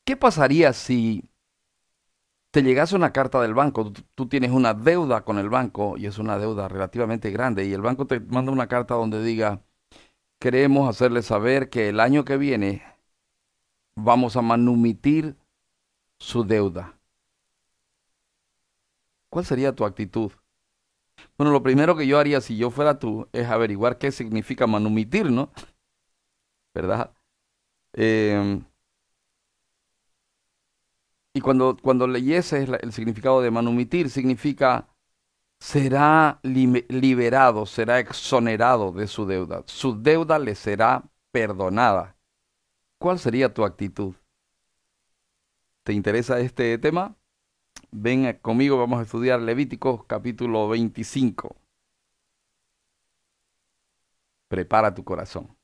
¿Qué pasaría si te llegase una carta del banco? Tú tienes una deuda con el banco y es una deuda relativamente grande y el banco te manda una carta donde diga, queremos hacerle saber que el año que viene vamos a manumitir su deuda. ¿Cuál sería tu actitud? Bueno, lo primero que yo haría si yo fuera tú es averiguar qué significa manumitir, ¿no? ¿Verdad? Em, y cuando leyeses el significado de manumitir, significa será liberado, será exonerado de su deuda. Su deuda le será perdonada. ¿Cuál sería tu actitud? ¿Te interesa este tema? Ven conmigo, vamos a estudiar Levíticos capítulo 25. Prepara tu corazón.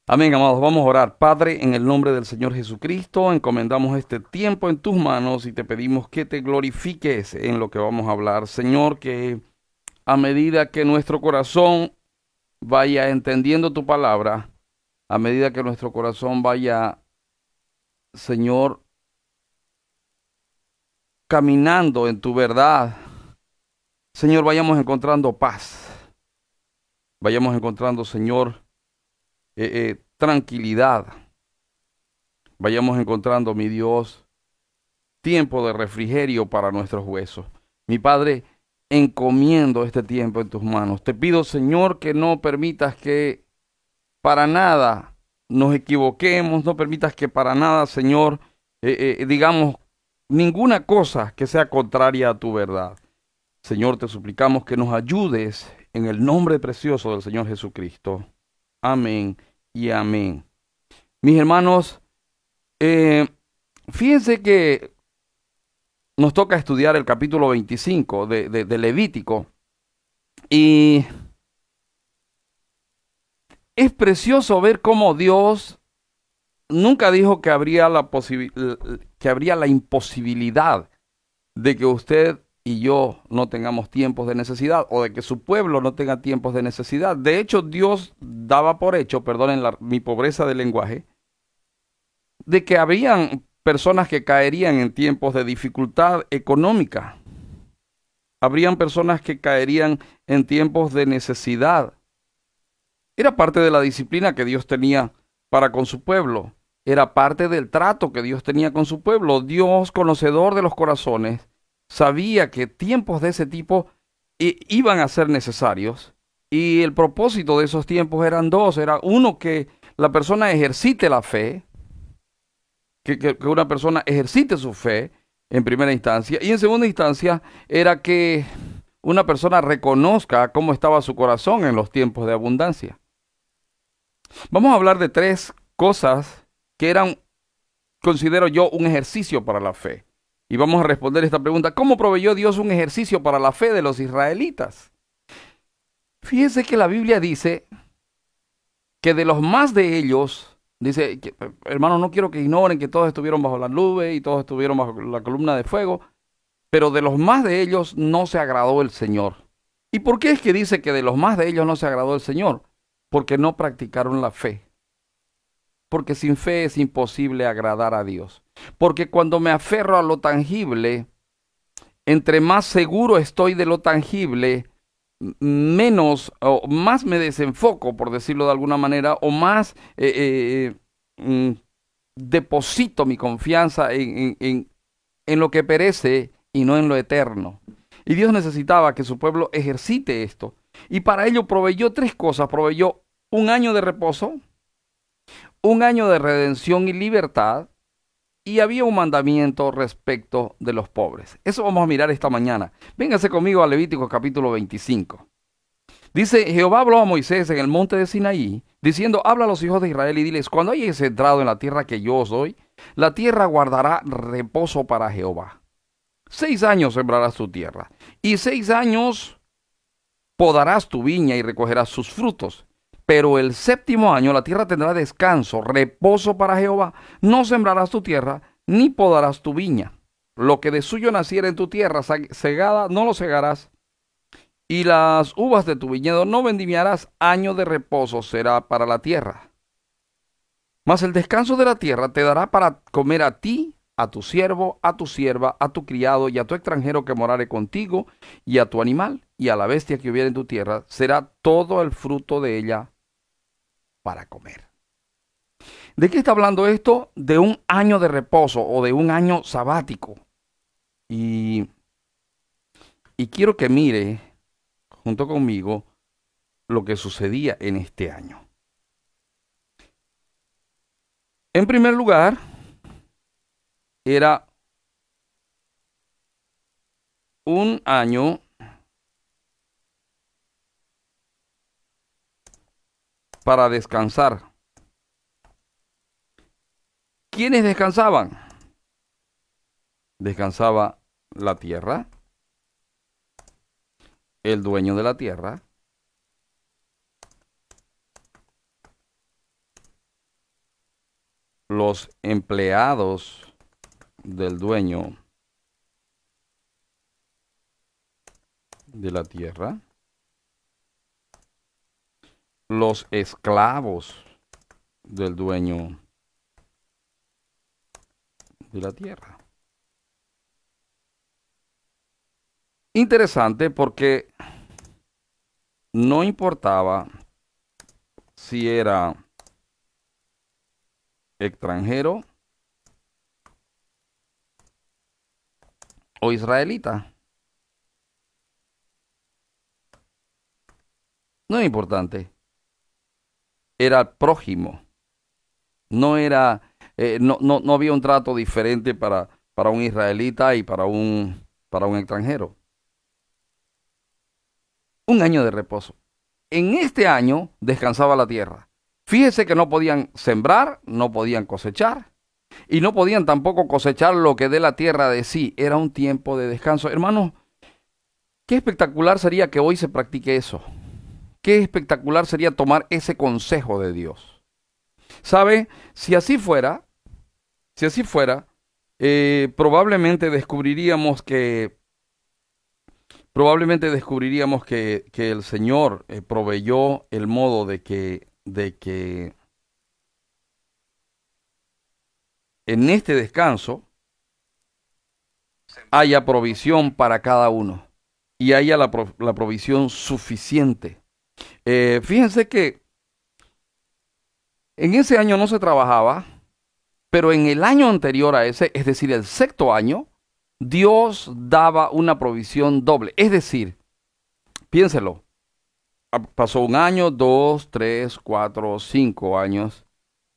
Amén, amados. Vamos a orar. Padre, en el nombre del Señor Jesucristo, encomendamos este tiempo en tus manos y te pedimos que te glorifiques en lo que vamos a hablar. Señor, que a medida que nuestro corazón vaya entendiendo tu palabra, a medida que nuestro corazón vaya, Señor, caminando en tu verdad, Señor, vayamos encontrando paz. Vayamos encontrando, Señor, tranquilidad. Vayamos encontrando, mi Dios, tiempo de refrigerio para nuestros huesos. Mi Padre, encomiendo este tiempo en tus manos. Te pido, Señor, que no permitas que para nada nos equivoquemos, no permitas que para nada, Señor, digamos ninguna cosa que sea contraria a tu verdad. Señor, te suplicamos que nos ayudes en el nombre precioso del Señor Jesucristo. Amén y amén. Mis hermanos, fíjense que nos toca estudiar el capítulo 25 de Levítico y es precioso ver cómo Dios nunca dijo que habría la imposibilidad de que usted y yo no tengamos tiempos de necesidad o de que su pueblo no tenga tiempos de necesidad. De hecho, Dios daba por hecho, perdonen mi pobreza de lenguaje, de que habrían personas que caerían en tiempos de dificultad económica. Habrían personas que caerían en tiempos de necesidad. Era parte de la disciplina que Dios tenía para con su pueblo. Era parte del trato que Dios tenía con su pueblo. Dios, conocedor de los corazones, sabía que tiempos de ese tipo iban a ser necesarios. Y el propósito de esos tiempos eran dos. Era uno, que la persona ejercite la fe, que una persona ejercite su fe en primera instancia. Y en segunda instancia era que una persona reconozca cómo estaba su corazón en los tiempos de abundancia. Vamos a hablar de tres cosas que eran, considero yo, un ejercicio para la fe. Y vamos a responder esta pregunta: ¿cómo proveyó Dios un ejercicio para la fe de los israelitas? Fíjense que la Biblia dice que de los más de ellos, dice, hermanos, no quiero que ignoren que todos estuvieron bajo la nube y todos estuvieron bajo la columna de fuego, pero de los más de ellos no se agradó el Señor. ¿Y por qué es que dice que de los más de ellos no se agradó el Señor? Porque no practicaron la fe. Porque sin fe es imposible agradar a Dios. Porque cuando me aferro a lo tangible, entre más seguro estoy de lo tangible, menos o más me desenfoco, por decirlo de alguna manera, o más deposito mi confianza en lo que perece y no en lo eterno. Y Dios necesitaba que su pueblo ejercite esto. Y para ello proveyó tres cosas. Proveyó un año de reposo, un año de redención y libertad, y había un mandamiento respecto de los pobres. Eso vamos a mirar esta mañana. Véngase conmigo a Levítico capítulo 25. Dice, Jehová habló a Moisés en el monte de Sinaí, diciendo, habla a los hijos de Israel y diles, cuando hayáis entrado en la tierra que yo os doy, la tierra guardará reposo para Jehová. 6 años sembrarás tu tierra, y 6 años podarás tu viña y recogerás sus frutos. Pero el 7º año la tierra tendrá descanso, reposo para Jehová. No sembrarás tu tierra, ni podarás tu viña. Lo que de suyo naciera en tu tierra segada, no lo segarás. Y las uvas de tu viñedo no vendimiarás. Año de reposo será para la tierra. Mas el descanso de la tierra te dará para comer a ti, a tu siervo, a tu sierva, a tu criado y a tu extranjero que morare contigo, y a tu animal, y a la bestia que hubiera en tu tierra. Será todo el fruto de ella para comer. ¿De qué está hablando esto? De un año de reposo o de un año sabático. Y quiero que mire junto conmigo lo que sucedía en este año. En primer lugar, era un año para descansar. ¿Quiénes descansaban? Descansaba la tierra, el dueño de la tierra, los empleados del dueño de la tierra, los esclavos del dueño de la tierra. Interesante porque no importaba si era extranjero o israelita. No es importante. Era el prójimo. No era, no había un trato diferente para un israelita y para un extranjero. Un año de reposo. En este año descansaba la tierra. Fíjese que no podían sembrar, no podían cosechar y no podían tampoco cosechar lo que dé la tierra de sí. Era un tiempo de descanso. Hermanos, qué espectacular sería que hoy se practique eso. Qué espectacular sería tomar ese consejo de Dios. ¿Sabe? Si así fuera, probablemente descubriríamos que el Señor proveyó el modo de que en este descanso haya provisión para cada uno y haya la provisión suficiente. Fíjense que en ese año no se trabajaba, pero en el año anterior a ese, es decir, el 6º año, Dios daba una provisión doble. Es decir, piénselo, pasó 1 año, 2, 3, 4, 5 años,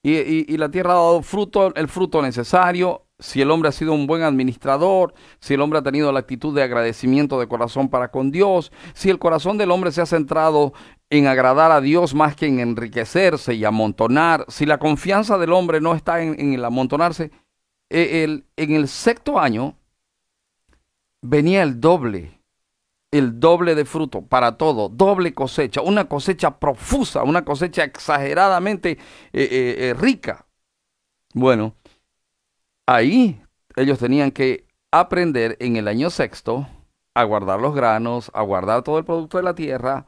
y la tierra ha dado fruto, el fruto necesario. Si el hombre ha sido un buen administrador, si el hombre ha tenido la actitud de agradecimiento de corazón para con Dios, si el corazón del hombre se ha centrado en agradar a Dios más que en enriquecerse y amontonar, si la confianza del hombre no está en el amontonarse, en el 6º año venía el doble de fruto para todo, doble cosecha, una cosecha profusa, una cosecha exageradamente rica. Bueno, ahí ellos tenían que aprender en el año 6º a guardar los granos, a guardar todo el producto de la tierra,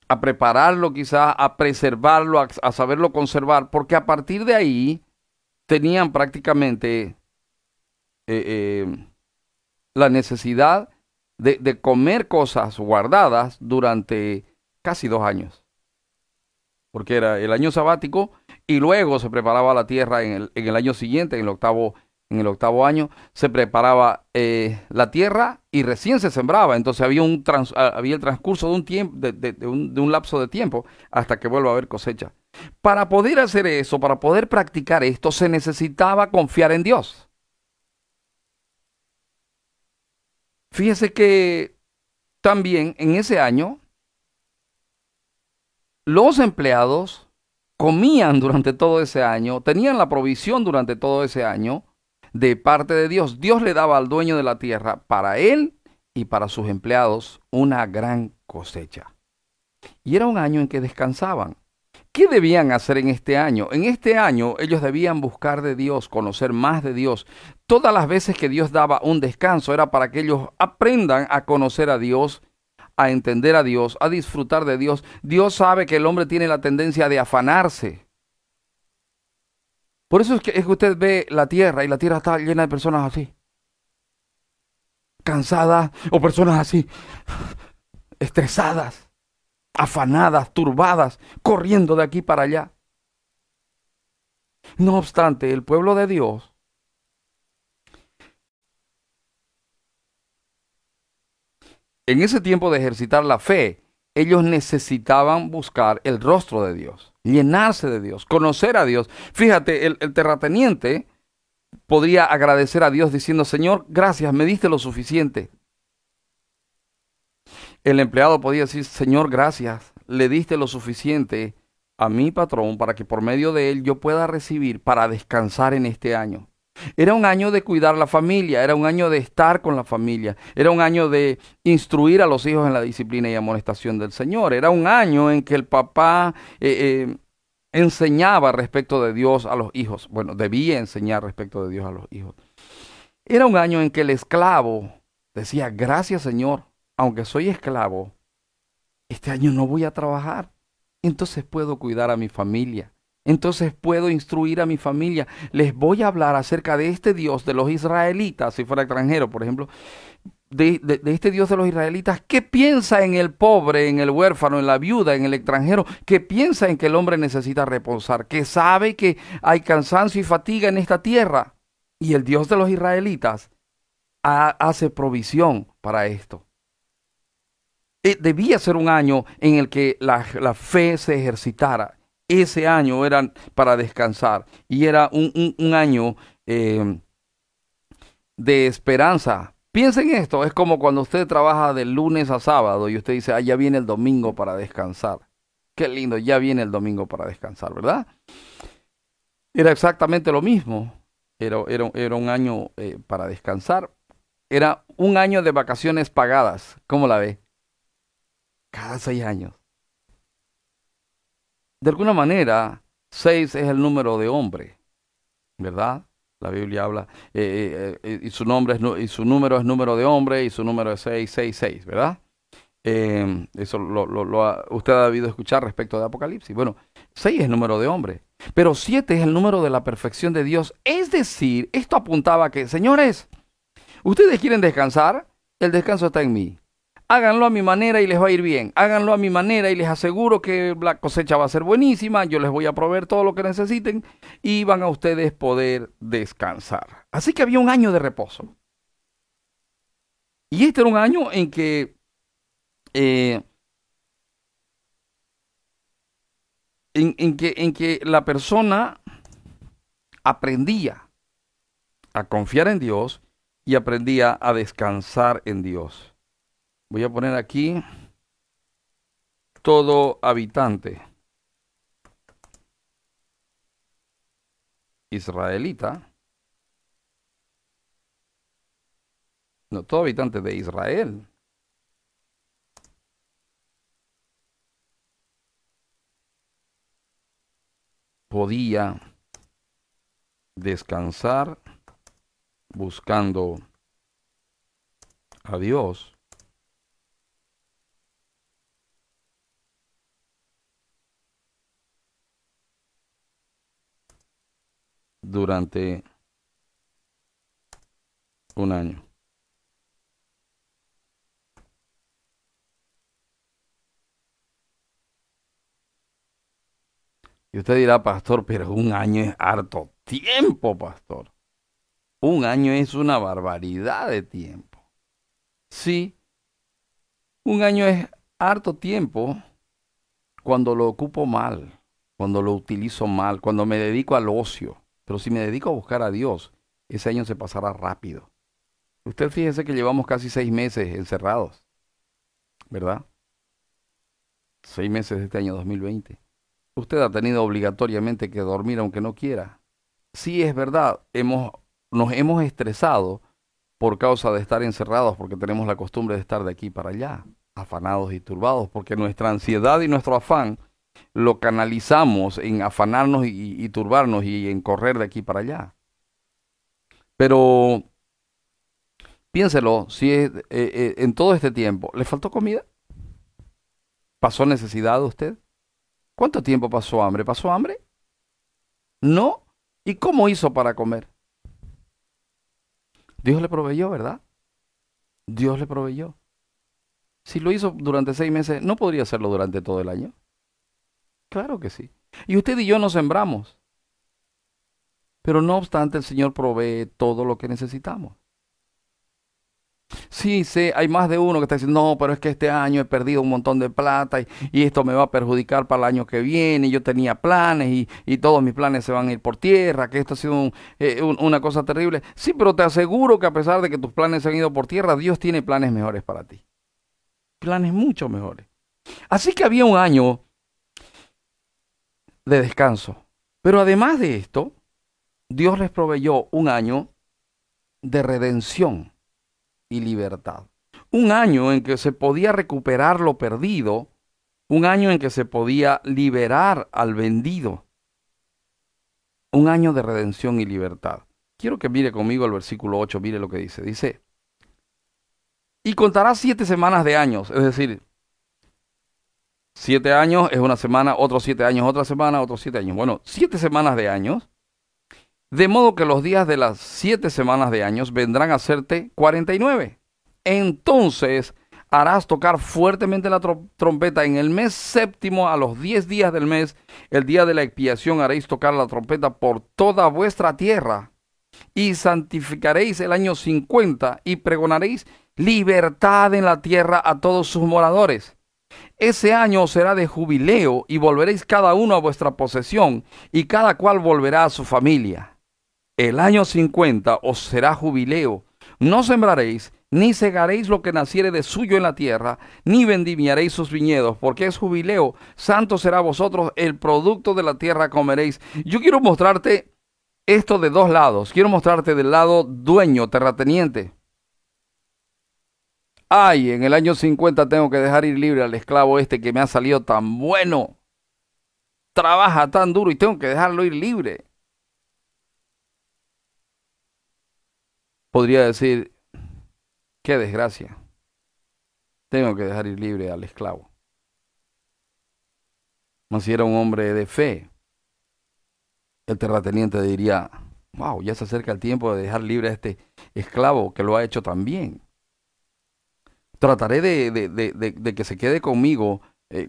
a prepararlo quizá, a preservarlo, a saberlo conservar, porque a partir de ahí tenían prácticamente la necesidad de comer cosas guardadas durante casi 2 años, porque era el año sabático y luego se preparaba la tierra en el año siguiente, en el octavo año, se preparaba la tierra y recién se sembraba. Entonces había el transcurso de un tiempo, de un lapso de tiempo hasta que vuelva a haber cosecha. Para poder hacer eso, para poder practicar esto, se necesitaba confiar en Dios. Fíjese que también en ese año Los empleados comían durante todo ese año, tenían la provisión durante todo ese año de parte de Dios. Dios le daba al dueño de la tierra, para él y para sus empleados, una gran cosecha. Y era un año en que descansaban. ¿Qué debían hacer en este año? En este año ellos debían buscar de Dios, conocer más de Dios. Todas las veces que Dios daba un descanso era para que ellos aprendan a conocer a Dios, a entender a Dios, a disfrutar de Dios. Dios sabe que el hombre tiene la tendencia de afanarse. Por eso es que usted ve la tierra y la tierra está llena de personas así, cansadas, o personas así, estresadas, afanadas, turbadas, corriendo de aquí para allá. No obstante, el pueblo de Dios, en ese tiempo de ejercitar la fe, ellos necesitaban buscar el rostro de Dios, llenarse de Dios, conocer a Dios. Fíjate, el terrateniente podría agradecer a Dios diciendo: Señor, gracias, me diste lo suficiente. El empleado podía decir: Señor, gracias, le diste lo suficiente a mi patrón para que por medio de él yo pueda recibir para descansar en este año. Era un año de cuidar la familia, era un año de estar con la familia, era un año de instruir a los hijos en la disciplina y amonestación del Señor, era un año en que el papá enseñaba respecto de Dios a los hijos. Bueno, debía enseñar respecto de Dios a los hijos. Era un año en que el esclavo decía: gracias, Señor, aunque soy esclavo, este año no voy a trabajar, entonces puedo cuidar a mi familia, entonces puedo instruir a mi familia, les voy a hablar acerca de este Dios de los israelitas, si fuera extranjero, por ejemplo, de este Dios de los israelitas, que piensa en el pobre, en el huérfano, en la viuda, en el extranjero, que piensa en que el hombre necesita reposar, que sabe que hay cansancio y fatiga en esta tierra, y el Dios de los israelitas hace provisión para esto. Debía ser un año en el que la fe se ejercitara. Ese año era para descansar y era un año de esperanza. Piensen en esto, es como cuando usted trabaja de lunes a sábado y usted dice: ya viene el domingo para descansar. Qué lindo, ya viene el domingo para descansar, ¿verdad? Era exactamente lo mismo. Era un año para descansar. Era un año de vacaciones pagadas. ¿Cómo la ve? Cada 6 años. De alguna manera, 6 es el número de hombre, ¿verdad? La Biblia habla, y su nombre y su número es número de hombre, y su número es 666, ¿verdad? Eso usted ha debido escuchar respecto de Apocalipsis. Bueno, 6 es el número de hombre, pero 7 es el número de la perfección de Dios. Es decir, esto apuntaba a que: señores, ustedes quieren descansar, el descanso está en mí. Háganlo a mi manera y les va a ir bien. Háganlo a mi manera y les aseguro que la cosecha va a ser buenísima. Yo les voy a proveer todo lo que necesiten y van a ustedes poder descansar. Así que había un año de reposo. Y este era un año en que en que la persona aprendía a confiar en Dios y aprendía a descansar en Dios. Voy a poner aquí: todo habitante israelita, no, todo habitante de Israel podía descansar buscando a Dios durante un año. Y usted dirá: pastor, pero un año es harto tiempo, pastor. Un año es una barbaridad de tiempo. Sí, un año es harto tiempo cuando lo ocupo mal, cuando lo utilizo mal, cuando me dedico al ocio. Pero si me dedico a buscar a Dios, ese año se pasará rápido. Usted fíjese que llevamos casi 6 meses encerrados, ¿verdad? 6 meses de este año 2020. Usted ha tenido obligatoriamente que dormir aunque no quiera. Sí, es verdad, nos hemos estresado por causa de estar encerrados, porque tenemos la costumbre de estar de aquí para allá, afanados y turbados, porque nuestra ansiedad y nuestro afán lo canalizamos en afanarnos y turbarnos y en correr de aquí para allá. Pero piénselo, si en todo este tiempo, ¿le faltó comida? ¿Pasó necesidad usted? ¿Cuánto tiempo pasó hambre? ¿Pasó hambre? ¿No? ¿Y cómo hizo para comer? Dios le proveyó, ¿verdad? Dios le proveyó. Si lo hizo durante 6 meses, ¿no podría hacerlo durante todo el año? Claro que sí. Y usted y yo nos sembramos, pero no obstante el Señor provee todo lo que necesitamos. Sí, sé, hay más de uno que está diciendo, no, pero es que este año he perdido un montón de plata y esto me va a perjudicar para el año que viene. Yo tenía planes y todos mis planes se van a ir por tierra, que esto ha sido una cosa terrible. Sí, pero te aseguro que a pesar de que tus planes se han ido por tierra, Dios tiene planes mejores para ti. Planes mucho mejores. Así que había un año de descanso. Pero además de esto, Dios les proveyó un año de redención y libertad. Un año en que se podía recuperar lo perdido, un año en que se podía liberar al vendido, un año de redención y libertad. Quiero que mire conmigo el versículo 8, mire lo que dice. Dice, y contará 7 semanas de años, es decir, 7 años es una semana, otros 7 años otra semana, otros 7 años. Bueno, 7 semanas de años, de modo que los días de las 7 semanas de años vendrán a serte 49. Entonces harás tocar fuertemente la trompeta en el mes séptimo, a los 10 días del mes, el día de la expiación, haréis tocar la trompeta por toda vuestra tierra, y santificaréis el año 50, y pregonaréis libertad en la tierra a todos sus moradores. Ese año será de jubileo, y volveréis cada uno a vuestra posesión, y cada cual volverá a su familia. El año 50 os será jubileo. No sembraréis, ni segaréis lo que naciere de suyo en la tierra, ni vendimiaréis sus viñedos, porque es jubileo. Santo será a vosotros, el producto de la tierra comeréis. Yo quiero mostrarte esto de dos lados. Quiero mostrarte del lado dueño, terrateniente. Ay, en el año 50 tengo que dejar ir libre al esclavo este que me ha salido tan bueno. Trabaja tan duro y tengo que dejarlo ir libre. Podría decir, qué desgracia. Tengo que dejar ir libre al esclavo. Mas si era un hombre de fe, el terrateniente diría, wow, ya se acerca el tiempo de dejar libre a este esclavo que lo ha hecho tan bien. Trataré de que se quede conmigo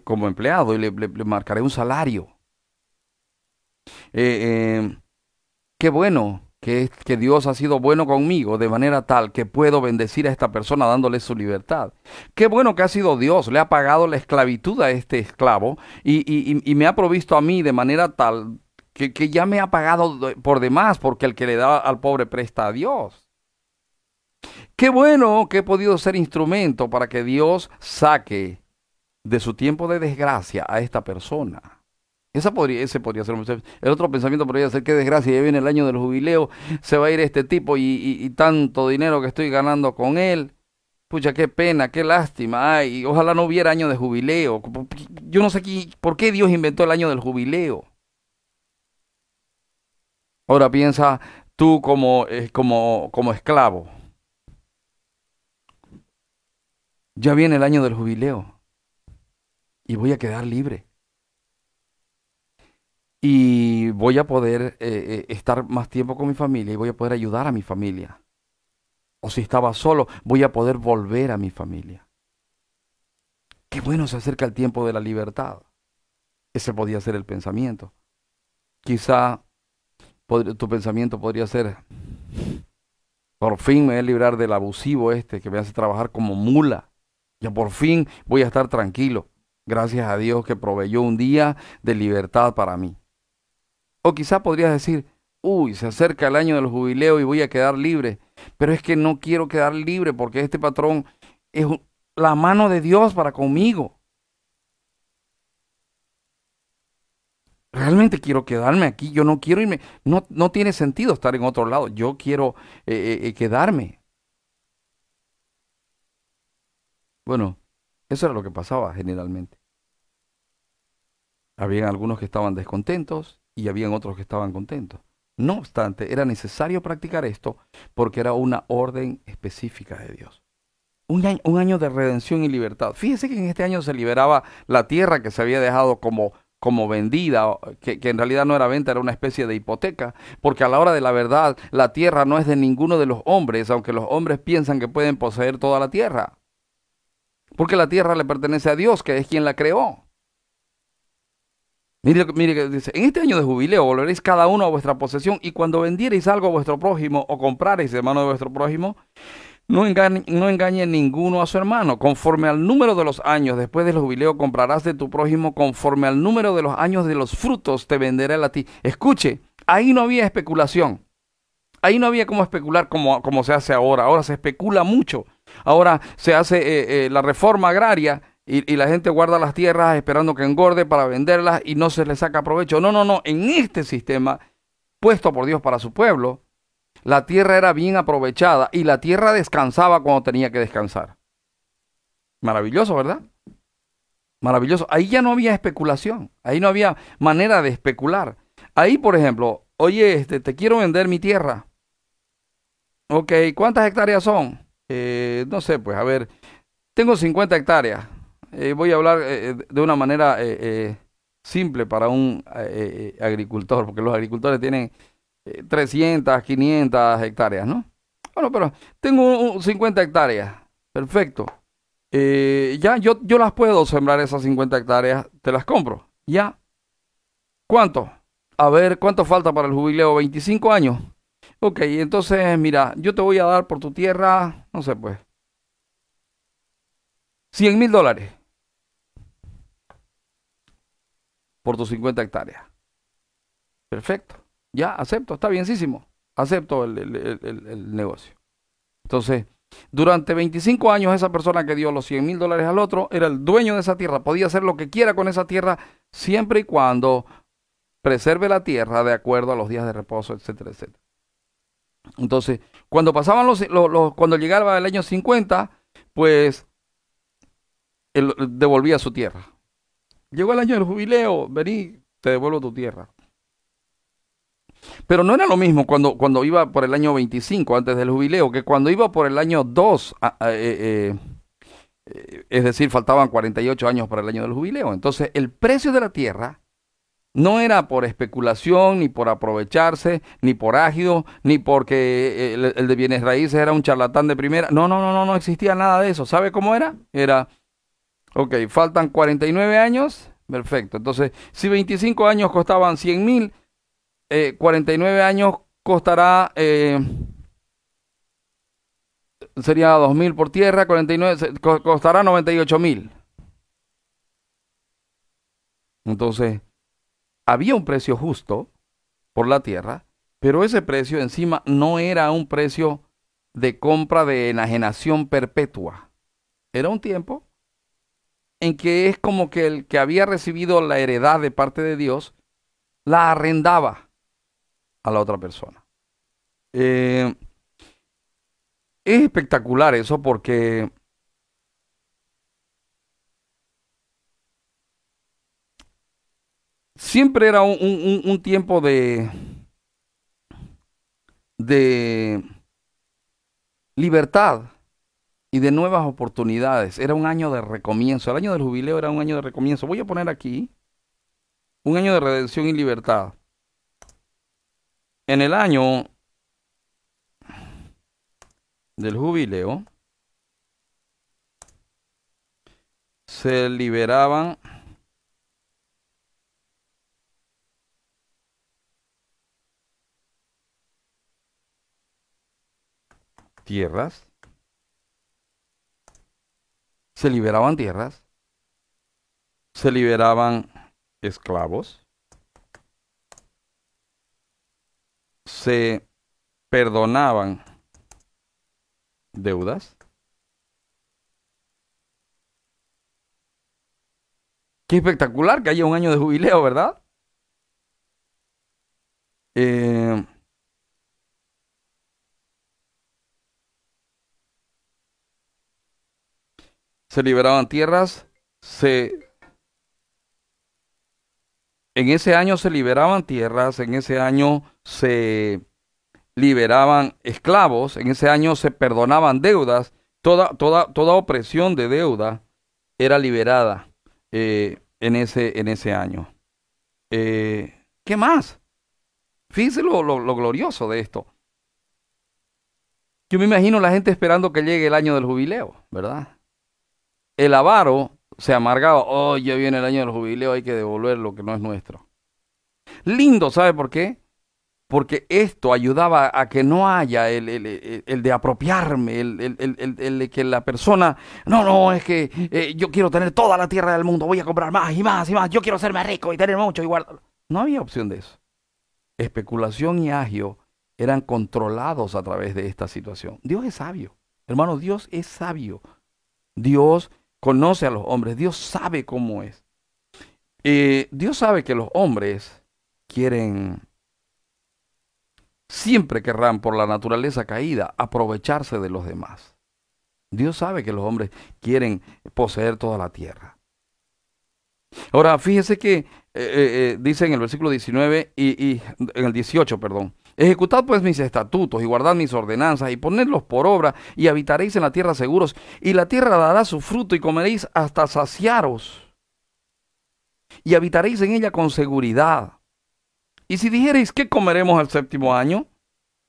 como empleado y le marcaré un salario. Qué bueno que Dios ha sido bueno conmigo de manera tal que puedo bendecir a esta persona dándole su libertad. Qué bueno que ha sido Dios, le ha pagado la esclavitud a este esclavo y me ha provisto a mí de manera tal que ya me ha pagado por demás, porque el que le da al pobre presta a Dios. Qué bueno que he podido ser instrumento para que Dios saque de su tiempo de desgracia a esta persona. Ese podría ser el otro pensamiento. Podría ser: qué desgracia, ya viene el año del jubileo, se va a ir este tipo y tanto dinero que estoy ganando con él. Pucha, qué pena, qué lástima. Ay, ojalá no hubiera año de jubileo. Yo no sé por qué Dios inventó el año del jubileo. Ahora piensa tú como esclavo. Ya viene el año del jubileo y voy a quedar libre. Y voy a poder estar más tiempo con mi familia y voy a poder ayudar a mi familia. O si estaba solo, voy a poder volver a mi familia. Qué bueno, se acerca el tiempo de la libertad. Ese podría ser el pensamiento. Quizá tu pensamiento podría ser: por fin me voy a librar del abusivo este que me hace trabajar como mula. Ya por fin voy a estar tranquilo. Gracias a Dios que proveyó un día de libertad para mí. O quizá podrías decir: uy, se acerca el año del jubileo y voy a quedar libre. Pero es que no quiero quedar libre porque este patrón es la mano de Dios para conmigo. realmente quiero quedarme aquí, yo no quiero irme, no, no tiene sentido estar en otro lado, yo quiero quedarme. Bueno, eso era lo que pasaba generalmente. Habían algunos que estaban descontentos y habían otros que estaban contentos. No obstante, era necesario practicar esto porque era una orden específica de Dios. Un año de redención y libertad. Fíjese que en este año se liberaba la tierra que se había dejado como vendida, que en realidad no era venta, era una especie de hipoteca, porque a la hora de la verdad la tierra no es de ninguno de los hombres, aunque los hombres piensan que pueden poseer toda la tierra, porque la tierra le pertenece a Dios, que es quien la creó. Mire que dice, en este año de jubileo volveréis cada uno a vuestra posesión, y cuando vendiereis algo a vuestro prójimo o comprareis de mano de vuestro prójimo, no engañe ninguno a su hermano. Conforme al número de los años después del jubileo comprarás de tu prójimo, conforme al número de los años de los frutos te venderá él a ti. Escuche, ahí no había especulación. Ahí no había como especular como se hace ahora. Ahora se especula mucho. Ahora se hace la reforma agraria y la gente guarda las tierras esperando que engorde para venderlas y no se le saca provecho. No, no, no. En este sistema puesto por Dios para su pueblo, la tierra era bien aprovechada y la tierra descansaba cuando tenía que descansar. Maravilloso, ¿verdad? Maravilloso. Ahí ya no había especulación. Ahí no había manera de especular. Ahí, por ejemplo, oye, te quiero vender mi tierra. Ok, ¿cuántas hectáreas son? No sé, pues, a ver, tengo 50 hectáreas. Voy a hablar de una manera simple para un agricultor, porque los agricultores tienen 300, 500 hectáreas, ¿no? Bueno, pero tengo 50 hectáreas. Perfecto. Ya, yo las puedo sembrar esas 50 hectáreas, te las compro. Ya. ¿Cuánto? A ver, ¿cuánto falta para el jubileo? 25 años. Ok, entonces, mira, yo te voy a dar por tu tierra, no sé, pues, $100,000 por tus 50 hectáreas. Perfecto. Ya, acepto, está bienísimo. Acepto el negocio. Entonces, durante 25 años esa persona que dio los $100,000 al otro era el dueño de esa tierra. Podía hacer lo que quiera con esa tierra siempre y cuando preserve la tierra de acuerdo a los días de reposo, etcétera, etcétera. Entonces, cuando pasaban cuando llegaba el año 50, pues él devolvía su tierra. Llegó el año del jubileo, vení, te devuelvo tu tierra. Pero no era lo mismo cuando iba por el año 25 antes del jubileo que cuando iba por el año 2, es decir, faltaban 48 años para el año del jubileo. Entonces, el precio de la tierra no era por especulación, ni por aprovecharse, ni por ágido, ni porque el de bienes raíces era un charlatán de primera. No, no, no, no, no existía nada de eso. ¿Sabe cómo era? Era, ok, faltan 49 años, perfecto. Entonces, si 25 años costaban 100,000, 49 años costará, sería 2,000 por tierra, 49, costará 98,000. Entonces, había un precio justo por la tierra, pero ese precio encima no era un precio de compra de enajenación perpetua. Era un tiempo en que es como que el que había recibido la heredad de parte de Dios la arrendaba a la otra persona. Es espectacular eso porque siempre era un tiempo de libertad y de nuevas oportunidades. Era un año de recomienzo. El año del jubileo era un año de recomienzo. Voy a poner aquí un año de redención y libertad. En el año del jubileo se liberaban tierras, se liberaban tierras, se liberaban esclavos, se perdonaban deudas. Qué espectacular que haya un año de jubileo, ¿verdad? Eh, Se liberaban tierras, en ese año se liberaban tierras, en ese año se liberaban esclavos, en ese año se perdonaban deudas, toda opresión de deuda era liberada en ese año. ¿Qué más? Fíjense lo glorioso de esto. Yo me imagino la gente esperando que llegue el año del jubileo, ¿verdad? El avaro se amargaba, oh, ya viene el año del jubileo, hay que devolver lo que no es nuestro. Lindo, ¿sabe por qué? Porque esto ayudaba a que no haya el de apropiarme, el de que la persona, no, es que yo quiero tener toda la tierra del mundo, voy a comprar más y más y más, yo quiero ser más rico y tener mucho y guardar. No había opción de eso. Especulación y agio eran controlados a través de esta situación. Dios es sabio, hermano, Dios es sabio. Dios conoce a los hombres, Dios sabe cómo es. Dios sabe que los hombres quieren, siempre querrán por la naturaleza caída, aprovecharse de los demás. Dios sabe que los hombres quieren poseer toda la tierra. Ahora, fíjese que dice en el versículo 19 y en el 18, perdón. Ejecutad pues mis estatutos y guardad mis ordenanzas y ponedlos por obra y habitaréis en la tierra seguros y la tierra dará su fruto y comeréis hasta saciaros y habitaréis en ella con seguridad. Y si dijereis, ¿qué comeremos el séptimo año?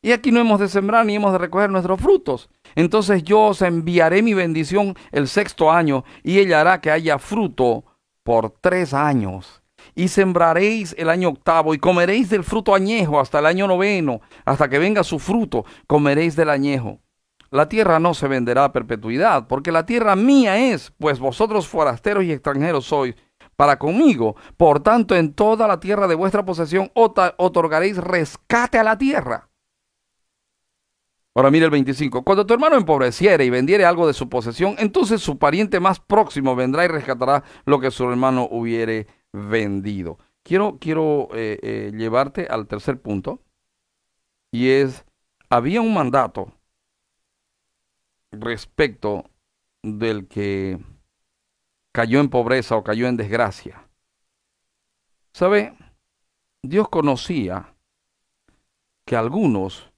Y aquí no hemos de sembrar ni hemos de recoger nuestros frutos. Entonces yo os enviaré mi bendición el sexto año, y ella hará que haya fruto por 3 años. Y sembraréis el año octavo, y comeréis del fruto añejo hasta el año noveno, hasta que venga su fruto, comeréis del añejo. La tierra no se venderá a perpetuidad, porque la tierra mía es, pues vosotros forasteros y extranjeros sois para conmigo. Por tanto, en toda la tierra de vuestra posesión otorgaréis rescate a la tierra. Ahora mire el 25. Cuando tu hermano empobreciere y vendiere algo de su posesión, entonces su pariente más próximo vendrá y rescatará lo que su hermano hubiere vendido. Quiero llevarte al tercer punto, y es, había un mandato respecto del que cayó en pobreza o cayó en desgracia. ¿Sabe? Dios conocía que algunos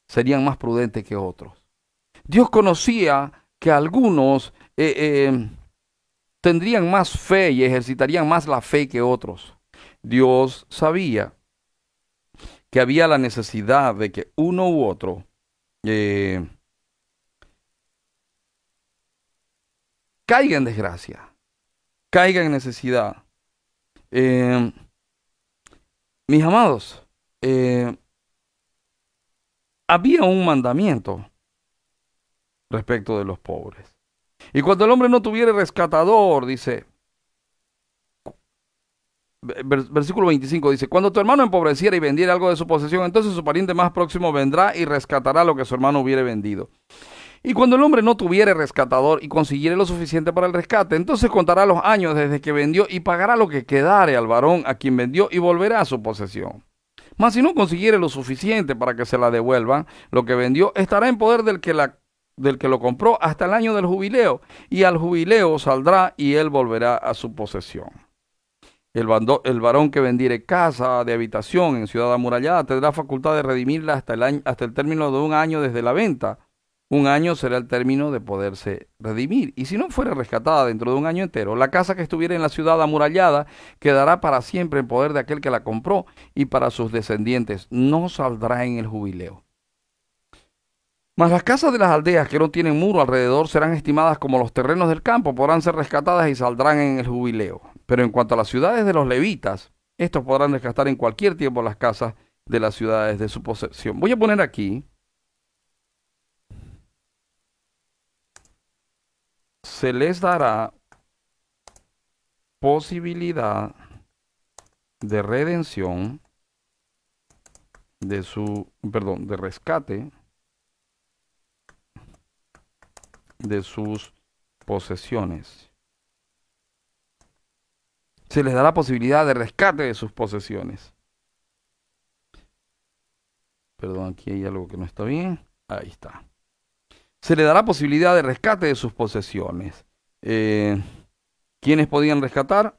serían más prudentes que otros. Dios conocía que algunos tendrían más fe y ejercitarían más la fe que otros. Dios sabía que había la necesidad de que uno u otro eh, caiga en desgracia, caiga en necesidad. Eh, Mis amados, había un mandamiento respecto de los pobres. Y cuando el hombre no tuviera rescatador, dice, versículo 25 dice, cuando tu hermano empobreciera y vendiera algo de su posesión, entonces su pariente más próximo vendrá y rescatará lo que su hermano hubiere vendido. Y cuando el hombre no tuviere rescatador y consiguiere lo suficiente para el rescate, entonces contará los años desde que vendió y pagará lo que quedare al varón a quien vendió y volverá a su posesión. Mas si no consiguiere lo suficiente para que se la devuelvan, lo que vendió estará en poder del que lo compró hasta el año del jubileo, y al jubileo saldrá y él volverá a su posesión. El varón que vendiere casa de habitación en ciudad amurallada tendrá facultad de redimirla hasta el término de un año desde la venta. Un año será el término de poderse redimir. Y si no fuera rescatada dentro de un año entero, la casa que estuviera en la ciudad amurallada quedará para siempre en poder de aquel que la compró y para sus descendientes. No saldrá en el jubileo. Mas las casas de las aldeas que no tienen muro alrededor serán estimadas como los terrenos del campo, podrán ser rescatadas y saldrán en el jubileo. Pero en cuanto a las ciudades de los levitas, estos podrán rescatar en cualquier tiempo las casas de las ciudades de su posesión. Voy a poner aquí, se les dará posibilidad de redención de rescate de sus posesiones. Se les dará posibilidad de rescate de sus posesiones. Perdón, aquí hay algo que no está bien. Ahí está. Se le dará posibilidad de rescate de sus posesiones. ¿Quiénes podían rescatar?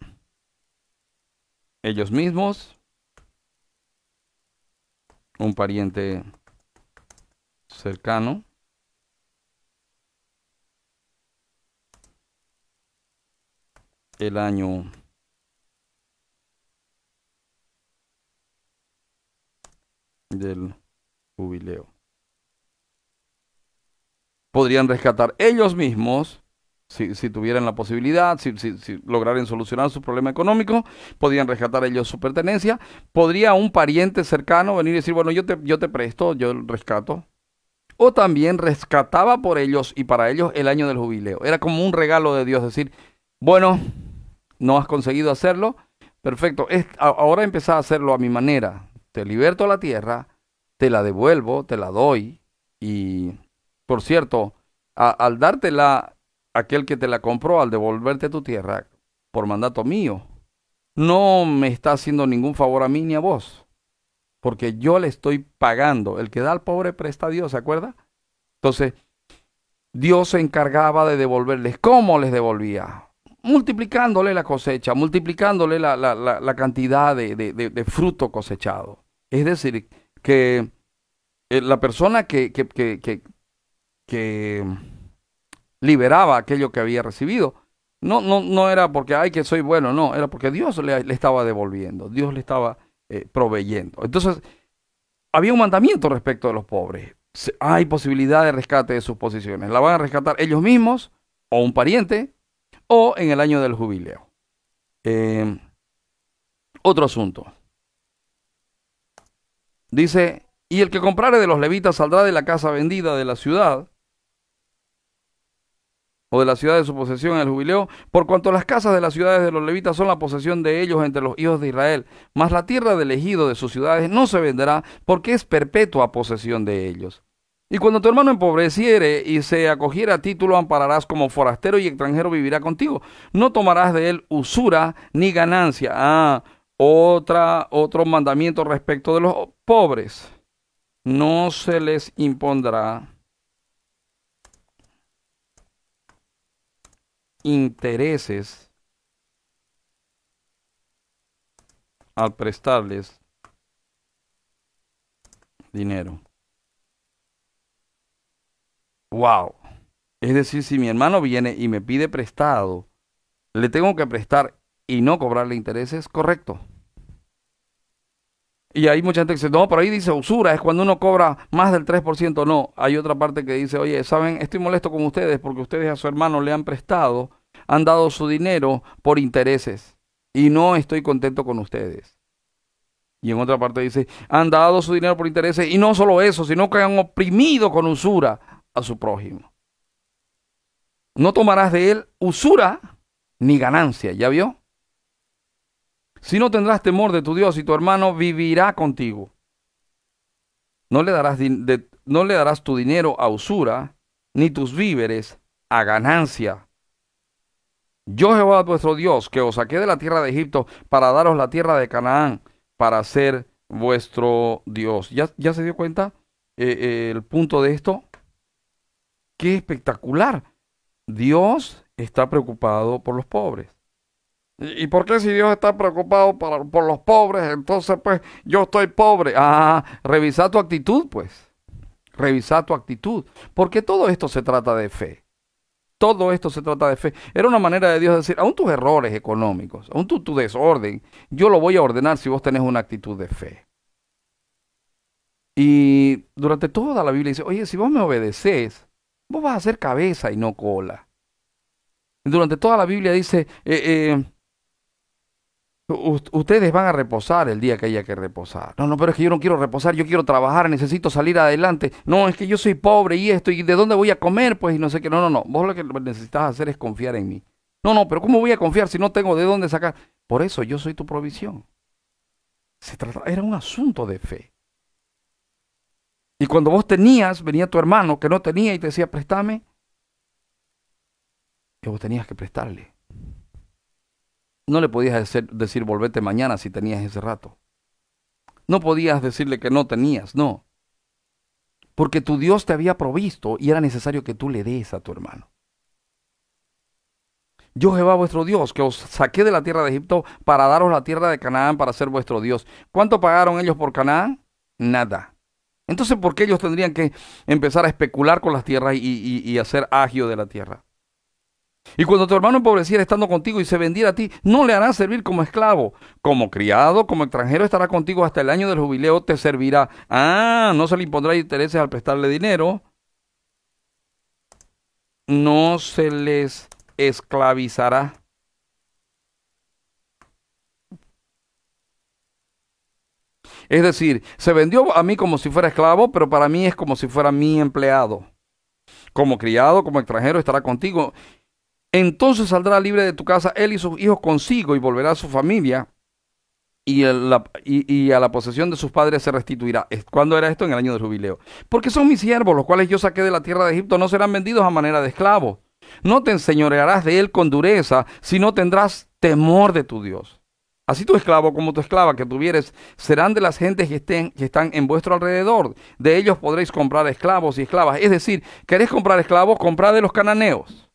Ellos mismos, un pariente cercano, el año del jubileo. Podrían rescatar ellos mismos, si tuvieran la posibilidad, si lograran solucionar su problema económico, podrían rescatar ellos su pertenencia. Podría un pariente cercano venir y decir, bueno, yo te presto, yo rescato. O también rescataba por ellos y para ellos el año del jubileo. Era como un regalo de Dios, decir, bueno, no has conseguido hacerlo, perfecto, ahora empezá a hacerlo a mi manera. Te liberto la tierra, te la devuelvo, te la doy. Y, por cierto, al dártela aquel que te la compró, al devolverte tu tierra por mandato mío, no me está haciendo ningún favor a mí ni a vos, porque yo le estoy pagando. El que da al pobre presta a Dios, ¿se acuerda? Entonces, Dios se encargaba de devolverles. ¿Cómo les devolvía? Multiplicándole la cosecha, multiplicándole la cantidad de fruto cosechado. Es decir, que la persona que liberaba aquello que había recibido, no era porque, ay, que soy bueno, no, era porque Dios le estaba devolviendo, Dios le estaba proveyendo. Entonces, había un mandamiento respecto de los pobres. Hay posibilidad de rescate de sus posiciones. La van a rescatar ellos mismos, o un pariente, o en el año del jubileo. Otro asunto. Dice, y el que comprare de los levitas saldrá de la casa vendida de la ciudad, o de la ciudad de su posesión en el jubileo, por cuanto las casas de las ciudades de los levitas son la posesión de ellos entre los hijos de Israel, mas la tierra del ejido de sus ciudades no se venderá, porque es perpetua posesión de ellos. Y cuando tu hermano empobreciere y se acogiere a ti, tú lo ampararás como forastero y extranjero vivirá contigo. No tomarás de él usura ni ganancia. Otro mandamiento respecto de los pobres. No se les impondrá intereses al prestarles dinero. Wow. Es decir, si mi hermano viene y me pide prestado, le tengo que prestar y no cobrarle intereses, correcto. Y hay mucha gente que dice, no, por ahí dice usura, es cuando uno cobra más del 3%. No, hay otra parte que dice, oye, ¿saben? Estoy molesto con ustedes porque ustedes a su hermano le han prestado, han dado su dinero por intereses y no estoy contento con ustedes. Y en otra parte dice, han dado su dinero por intereses y no solo eso, sino que han oprimido con usura a su prójimo. No tomarás de él usura ni ganancia, ¿ya vio? Si no tendrás temor de tu Dios y tu hermano vivirá contigo. No le darás tu dinero a usura, ni tus víveres a ganancia. Yo Jehová vuestro Dios, que os saqué de la tierra de Egipto para daros la tierra de Canaán, para ser vuestro Dios. ¿Ya se dio cuenta el punto de esto? ¡Qué espectacular! Dios está preocupado por los pobres. ¿Y por qué si Dios está preocupado por los pobres, entonces pues yo estoy pobre? Revisa tu actitud pues. Revisa tu actitud. Porque todo esto se trata de fe. Todo esto se trata de fe. Era una manera de Dios decir, aún tus errores económicos, aún tu desorden, yo lo voy a ordenar si vos tenés una actitud de fe. Y durante toda la Biblia dice, oye, si vos me obedeces, vos vas a ser cabeza y no cola. Durante toda la Biblia dice, ustedes van a reposar el día que haya que reposar. No, pero es que yo no quiero reposar, yo quiero trabajar, necesito salir adelante. No, es que yo soy pobre y esto, ¿y de dónde voy a comer? Pues, y no sé qué. No. Vos lo que necesitas hacer es confiar en mí. No, pero ¿cómo voy a confiar si no tengo de dónde sacar? Por eso yo soy tu provisión. Era un asunto de fe. Y cuando vos tenías, venía tu hermano que no tenía y te decía, préstame, y vos tenías que prestarle. No le podías decir volvete mañana si tenías ese rato. No podías decirle que no tenías, no. porque tu Dios te había provisto y era necesario que tú le des a tu hermano. Yo Jehová vuestro Dios, que os saqué de la tierra de Egipto para daros la tierra de Canaán para ser vuestro Dios. ¿Cuánto pagaron ellos por Canaán? Nada. Entonces, ¿por qué ellos tendrían que empezar a especular con las tierras y hacer agio de la tierra? Y cuando tu hermano empobreciera estando contigo y se vendiera a ti, no le harás servir como esclavo. Como criado, como extranjero estará contigo hasta el año del jubileo, te servirá. Ah, no se le impondrá intereses al prestarle dinero. No se les esclavizará. Es decir, se vendió a mí como si fuera esclavo, pero para mí es como si fuera mi empleado. Como criado, como extranjero estará contigo. Entonces saldrá libre de tu casa él y sus hijos consigo y volverá a su familia y a la posesión de sus padres se restituirá. ¿Cuándo era esto? En el año del jubileo. Porque son mis siervos, los cuales yo saqué de la tierra de Egipto, no serán vendidos a manera de esclavos. No te enseñorearás de él con dureza, sino tendrás temor de tu Dios. Así tu esclavo como tu esclava que tuvieres serán de las gentes que están en vuestro alrededor. De ellos podréis comprar esclavos y esclavas. Es decir, ¿querés comprar esclavos? Comprad de los cananeos.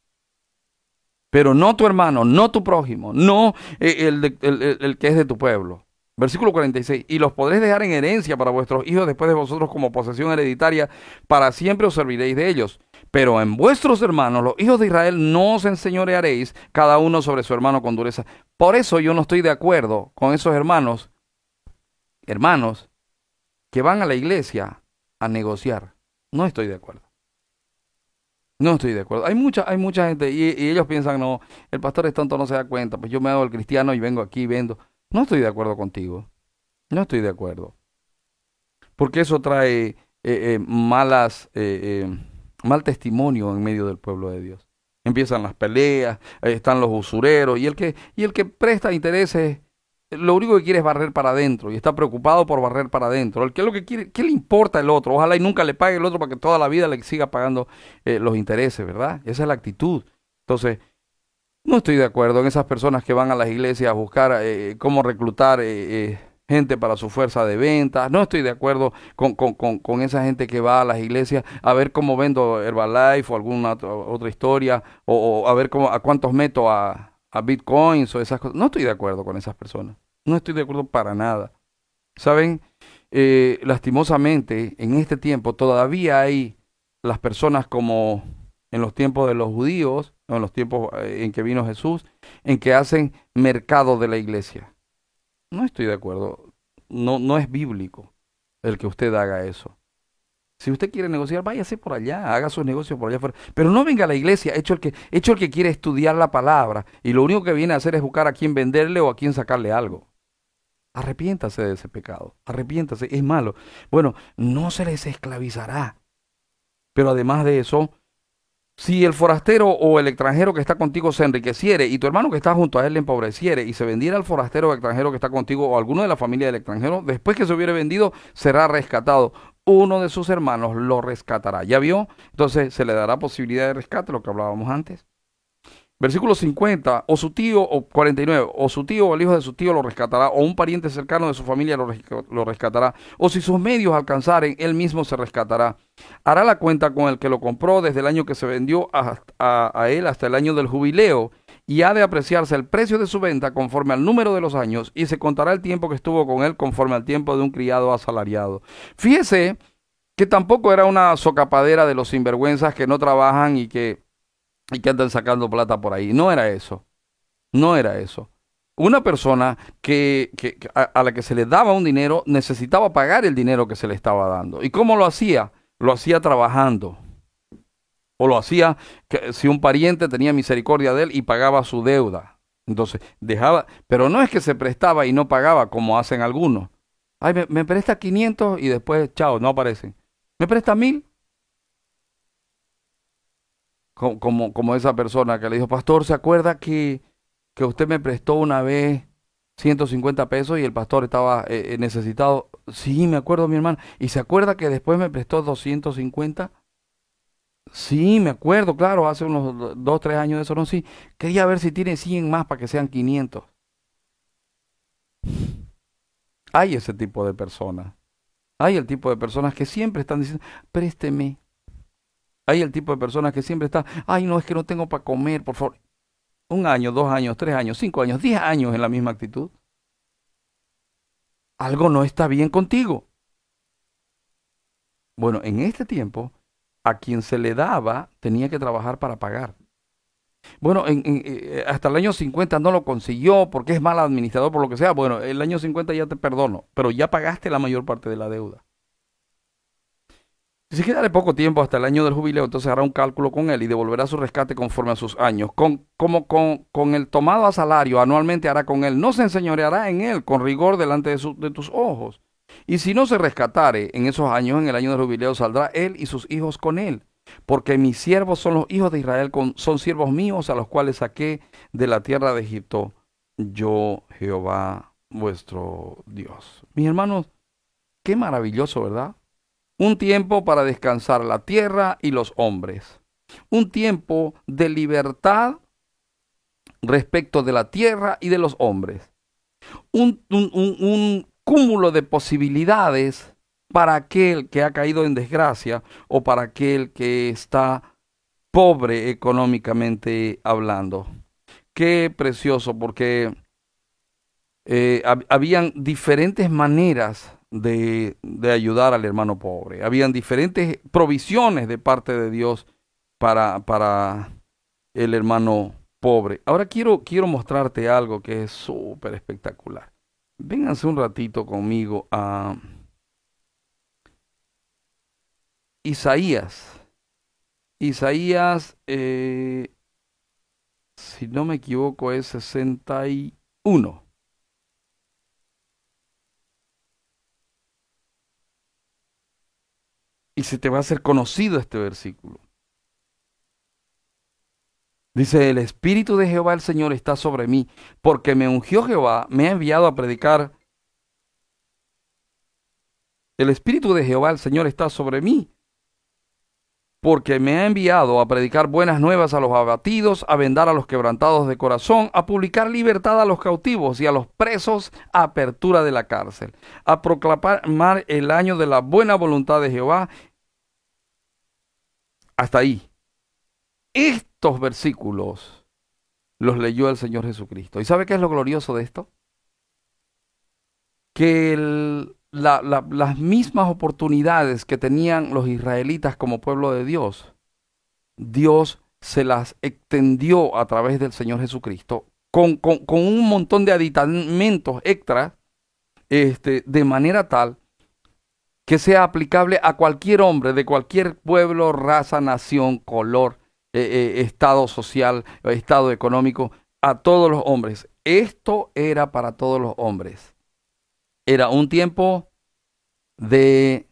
Pero no tu hermano, no tu prójimo, no el que es de tu pueblo. Versículo 46. Y los podréis dejar en herencia para vuestros hijos después de vosotros como posesión hereditaria. Para siempre os serviréis de ellos. Pero en vuestros hermanos, los hijos de Israel, no os enseñorearéis cada uno sobre su hermano con dureza. Por eso yo no estoy de acuerdo con esos hermanos que van a la iglesia a negociar. No estoy de acuerdo. No estoy de acuerdo. Hay mucha gente y ellos piensan, no, el pastor es tonto, no se da cuenta, pues yo me hago el cristiano y vengo aquí y vendo. No estoy de acuerdo contigo. No estoy de acuerdo. Porque eso trae mal testimonio en medio del pueblo de Dios. Empiezan las peleas, están los usureros y el que presta intereses, lo único que quiere es barrer para adentro y está preocupado por barrer para adentro. El que lo que quiere, ¿qué le importa el otro? Ojalá y nunca le pague el otro para que toda la vida le siga pagando los intereses, ¿verdad? Esa es la actitud. Entonces, no estoy de acuerdo en esas personas que van a las iglesias a buscar cómo reclutar gente para su fuerza de ventas. No estoy de acuerdo con esa gente que va a las iglesias a ver cómo vendo Herbalife o alguna otra historia o a ver a cuántos meto a bitcoins o esas cosas. No estoy de acuerdo con esas personas. No estoy de acuerdo para nada. ¿Saben? Lastimosamente, en este tiempo todavía hay las personas como en los tiempos de los judíos, o en los tiempos en que vino Jesús, en que hacen mercado de la iglesia. No estoy de acuerdo. No es bíblico el que usted haga eso. Si usted quiere negociar, váyase por allá, haga sus negocios por allá afuera. Pero no venga a la iglesia, hecho el que quiere estudiar la palabra y lo único que viene a hacer es buscar a quién venderle o a quién sacarle algo. Arrepiéntase de ese pecado, arrepiéntase, es malo. Bueno, no se les esclavizará. Pero además de eso, si el forastero o el extranjero que está contigo se enriqueciere y tu hermano que está junto a él le empobreciere y se vendiera al forastero o extranjero que está contigo o alguno de la familia del extranjero, después que se hubiere vendido, será rescatado. Uno de sus hermanos lo rescatará. ¿Ya vio? Entonces se le dará posibilidad de rescate, lo que hablábamos antes. Versículo 50, o su tío, o 49, o su tío o el hijo de su tío lo rescatará, o un pariente cercano de su familia lo rescatará, o si sus medios alcanzaren, él mismo se rescatará. Hará la cuenta con el que lo compró desde el año que se vendió a él hasta el año del jubileo, y ha de apreciarse el precio de su venta conforme al número de los años, y se contará el tiempo que estuvo con él conforme al tiempo de un criado asalariado. Fíjese que tampoco era una socapadera de los sinvergüenzas que no trabajan y que andan sacando plata por ahí. No era eso. No era eso. Una persona a la que se le daba un dinero necesitaba pagar el dinero que se le estaba dando. ¿Y cómo lo hacía? Lo hacía trabajando. O lo hacía si un pariente tenía misericordia de él y pagaba su deuda. Entonces dejaba, pero no es que se prestaba y no pagaba como hacen algunos. Ay, me presta 500 y después, chao, no aparecen. ¿Me presta 1000? Como esa persona que le dijo, pastor, ¿se acuerda que usted me prestó una vez 150 pesos y el pastor estaba necesitado? Sí, me acuerdo, mi hermano. ¿Y se acuerda que después me prestó 250? Sí, me acuerdo, claro, hace unos 2, 3 años de eso, no, sí. Quería ver si tiene 100 más para que sean 500. Hay ese tipo de personas. Hay el tipo de personas que siempre están diciendo, présteme. Hay el tipo de personas que siempre están, ay, no, es que no tengo para comer, por favor. 1 año, 2 años, 3 años, 5 años, 10 años en la misma actitud. Algo no está bien contigo. Bueno, en este tiempo, a quien se le daba tenía que trabajar para pagar. Bueno, hasta el año 50 no lo consiguió porque es mal administrador, por lo que sea. Bueno, el año 50 ya te perdono, pero ya pagaste la mayor parte de la deuda. Si queda poco tiempo hasta el año del jubileo, entonces hará un cálculo con él y devolverá su rescate conforme a sus años. Con el tomado a salario anualmente hará con él. No se enseñoreará en él con rigor delante de tus ojos. Y si no se rescatare en esos años, en el año del jubileo, saldrá él y sus hijos con él. Porque mis siervos son los hijos de Israel, son siervos míos a los cuales saqué de la tierra de Egipto. Yo, Jehová, vuestro Dios. Mis hermanos, qué maravilloso, ¿verdad? Un tiempo para descansar la tierra y los hombres. Un tiempo de libertad respecto de la tierra y de los hombres. Un cúmulo de posibilidades para aquel que ha caído en desgracia o para aquel que está pobre económicamente hablando. Qué precioso, porque habían diferentes maneras de ayudar al hermano pobre. Habían diferentes provisiones de parte de Dios para el hermano pobre. Ahora quiero mostrarte algo que es súper espectacular. Vénganse un ratito conmigo a Isaías. Isaías, si no me equivoco, es 61. Y se te va a hacer conocido este versículo. Dice, el Espíritu de Jehová el Señor está sobre mí, porque me ungió Jehová, me ha enviado a predicar. El Espíritu de Jehová el Señor está sobre mí, porque me ha enviado a predicar buenas nuevas a los abatidos, a vendar a los quebrantados de corazón, a publicar libertad a los cautivos y a los presos, apertura de la cárcel, a proclamar el año de la buena voluntad de Jehová. Hasta ahí. Estos versículos los leyó el Señor Jesucristo. ¿Y sabe qué es lo glorioso de esto? Que las mismas oportunidades que tenían los israelitas como pueblo de Dios, Dios se las extendió a través del Señor Jesucristo con un montón de aditamentos extras, de manera tal que sea aplicable a cualquier hombre de cualquier pueblo, raza, nación, color, estado social, estado económico, a todos los hombres. Esto era para todos los hombres. Era un tiempo de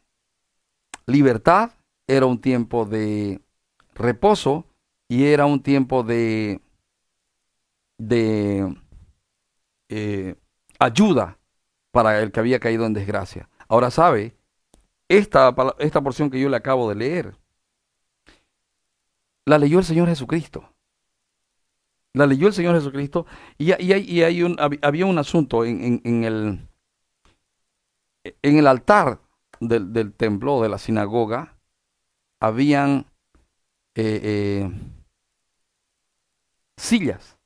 libertad, era un tiempo de reposo y era un tiempo de ayuda para el que había caído en desgracia. Ahora sabe, esta porción que yo le acabo de leer, la leyó el Señor Jesucristo. La leyó el Señor Jesucristo había un asunto en el altar del templo, de la sinagoga, habían sillas.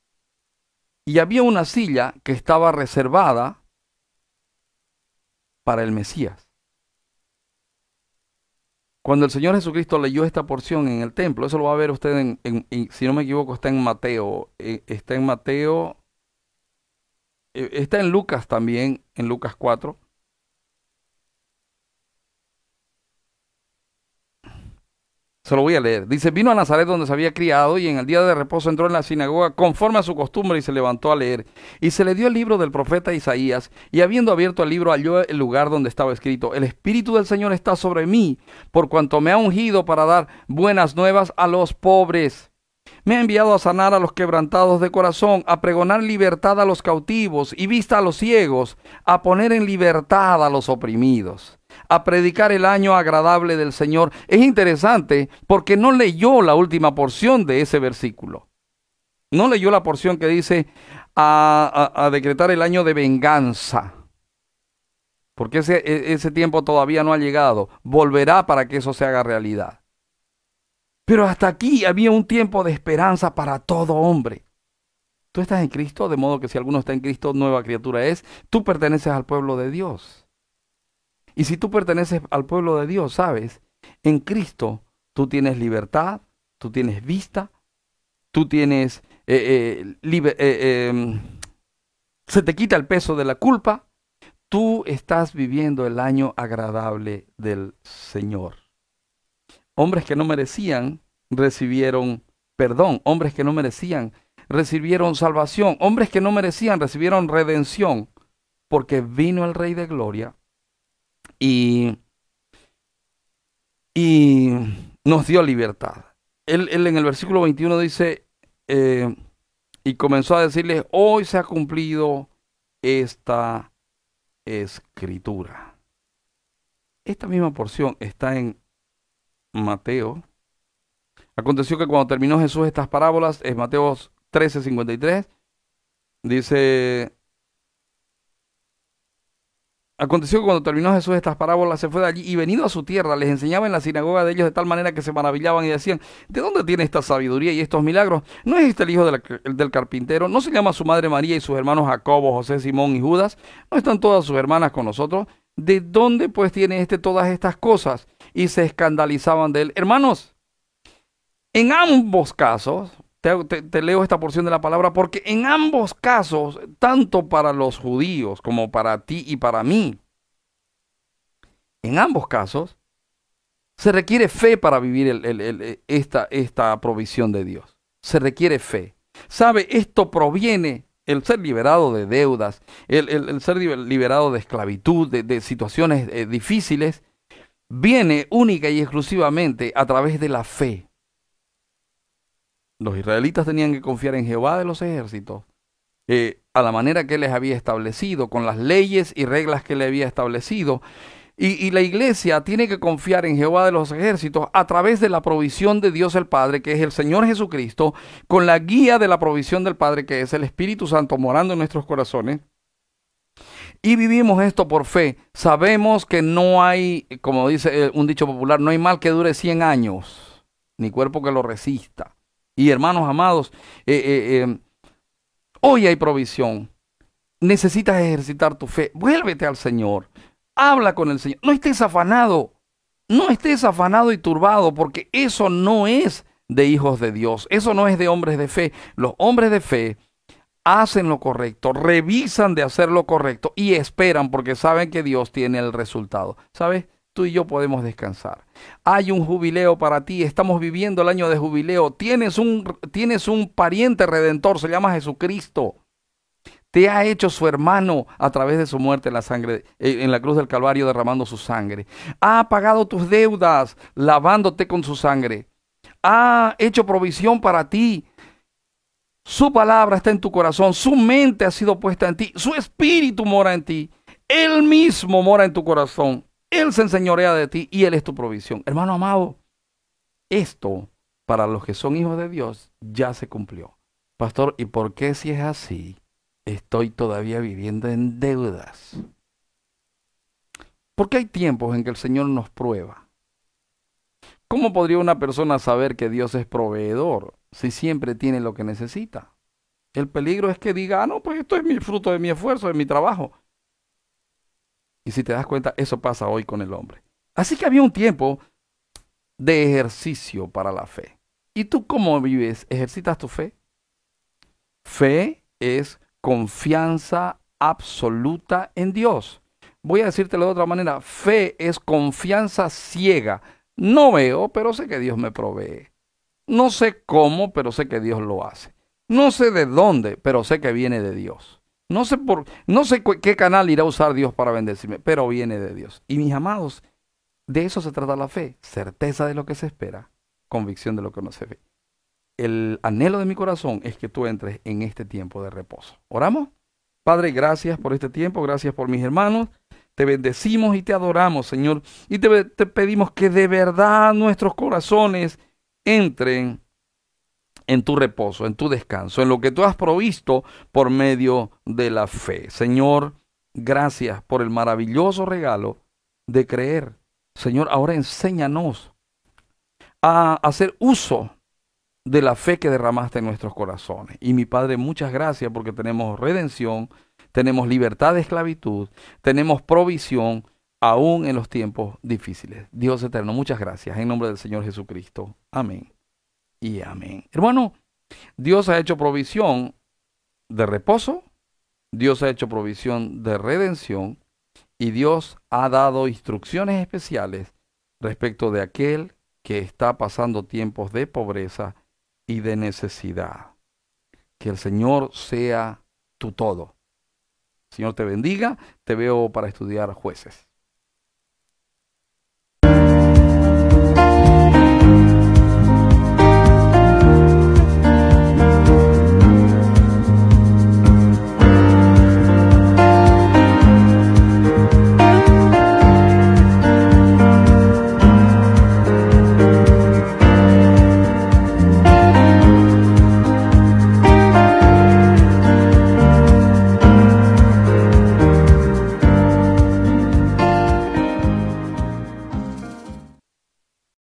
Y había una silla que estaba reservada para el Mesías. Cuando el Señor Jesucristo leyó esta porción en el templo, eso lo va a ver usted si no me equivoco, está en Mateo. Está en Mateo. Está en Lucas también, en Lucas 4. Se lo voy a leer. Dice, vino a Nazaret donde se había criado y en el día de reposo entró en la sinagoga conforme a su costumbre y se levantó a leer. Y se le dio el libro del profeta Isaías y habiendo abierto el libro halló el lugar donde estaba escrito, el Espíritu del Señor está sobre mí, por cuanto me ha ungido para dar buenas nuevas a los pobres. Me ha enviado a sanar a los quebrantados de corazón, a pregonar libertad a los cautivos y vista a los ciegos, a poner en libertad a los oprimidos, a predicar el año agradable del Señor. Es interesante porque no leyó la última porción de ese versículo. No leyó la porción que dice a decretar el año de venganza. porque ese tiempo todavía no ha llegado. Volverá para que eso se haga realidad. Pero hasta aquí había un tiempo de esperanza para todo hombre. Tú estás en Cristo, de modo que si alguno está en Cristo, nueva criatura es. Tú perteneces al pueblo de Dios. Y si tú perteneces al pueblo de Dios, ¿sabes? En Cristo tú tienes libertad, tú tienes vista, tú tienes... se te quita el peso de la culpa. Tú estás viviendo el año agradable del Señor. Hombres que no merecían recibieron perdón. Hombres que no merecían recibieron salvación. Hombres que no merecían recibieron redención. Porque vino el Rey de Gloria y nos dio libertad. Él en el versículo 21 dice, y comenzó a decirles, hoy se ha cumplido esta escritura. Esta misma porción está en Mateo. Aconteció que cuando terminó Jesús estas parábolas, en Mateo 13:53, dice... Aconteció que cuando terminó Jesús estas parábolas, se fue de allí y venido a su tierra, les enseñaba en la sinagoga de ellos de tal manera que se maravillaban y decían, ¿de dónde tiene esta sabiduría y estos milagros? ¿No es este el hijo del carpintero? ¿No se llama su madre María y sus hermanos Jacobo, José, Simón y Judas? ¿No están todas sus hermanas con nosotros? ¿De dónde pues tiene todas estas cosas? Y se escandalizaban de él. Hermanos, en ambos casos... Te leo esta porción de la palabra porque en ambos casos, tanto para los judíos como para ti y para mí, en ambos casos, se requiere fe para vivir esta provisión de Dios. Se requiere fe. ¿Sabe? Esto proviene, el ser liberado de deudas, el ser liberado de esclavitud, de situaciones difíciles, viene única y exclusivamente a través de la fe. Los israelitas tenían que confiar en Jehová de los ejércitos, a la manera que Él les había establecido, con las leyes y reglas que Él había establecido. Y la iglesia tiene que confiar en Jehová de los ejércitos a través de la provisión de Dios el Padre, que es el Señor Jesucristo, con la guía de la provisión del Padre, que es el Espíritu Santo morando en nuestros corazones. Y vivimos esto por fe. Sabemos que no hay, como dice un dicho popular, no hay mal que dure 100 años, ni cuerpo que lo resista. Y hermanos amados, hoy hay provisión. Necesitas ejercitar tu fe. Vuélvete al Señor. Habla con el Señor. No estés afanado. No estés afanado y turbado, porque eso no es de hijos de Dios. Eso no es de hombres de fe. Los hombres de fe hacen lo correcto, revisan de hacer lo correcto y esperan porque saben que Dios tiene el resultado. ¿Sabes? Tú y yo podemos descansar. Hay un jubileo para ti. Estamos viviendo el año de jubileo. Tienes un pariente redentor. Se llama Jesucristo. Te ha hecho su hermano a través de su muerte en la sangre, en la cruz del Calvario, derramando su sangre. Ha pagado tus deudas, lavándote con su sangre. Ha hecho provisión para ti. Su palabra está en tu corazón. Su mente ha sido puesta en ti. Su espíritu mora en ti. Él mismo mora en tu corazón. Él se enseñorea de ti y Él es tu provisión. Hermano amado, esto para los que son hijos de Dios ya se cumplió. Pastor, ¿y por qué si es así estoy todavía viviendo en deudas? Porque hay tiempos en que el Señor nos prueba. ¿Cómo podría una persona saber que Dios es proveedor si siempre tiene lo que necesita? El peligro es que diga, no, pues esto es mi fruto de mi esfuerzo, de mi trabajo. Y si te das cuenta, eso pasa hoy con el hombre. Así que había un tiempo de ejercicio para la fe. ¿Y tú cómo vives? ¿Ejercitas tu fe? Fe es confianza absoluta en Dios. Voy a decírtelo de otra manera. Fe es confianza ciega. No veo, pero sé que Dios me provee. No sé cómo, pero sé que Dios lo hace. No sé de dónde, pero sé que viene de Dios. No sé qué canal irá a usar Dios para bendecirme, pero viene de Dios. Y mis amados, de eso se trata la fe. Certeza de lo que se espera, convicción de lo que no se ve. El anhelo de mi corazón es que tú entres en este tiempo de reposo. ¿Oramos? Padre, gracias por este tiempo, gracias por mis hermanos. Te bendecimos y te adoramos, Señor. Y te pedimos que de verdad nuestros corazones entren en tu reposo, en tu descanso, en lo que tú has provisto por medio de la fe. Señor, gracias por el maravilloso regalo de creer. Señor, ahora enséñanos a hacer uso de la fe que derramaste en nuestros corazones. Y mi Padre, muchas gracias porque tenemos redención, tenemos libertad de esclavitud, tenemos provisión aún en los tiempos difíciles. Dios eterno, muchas gracias. En nombre del Señor Jesucristo. Amén y amén. Hermano, Dios ha hecho provisión de reposo, Dios ha hecho provisión de redención y Dios ha dado instrucciones especiales respecto de aquel que está pasando tiempos de pobreza y de necesidad. Que el Señor sea tu todo. Señor te bendiga. Te veo para estudiar Jueces.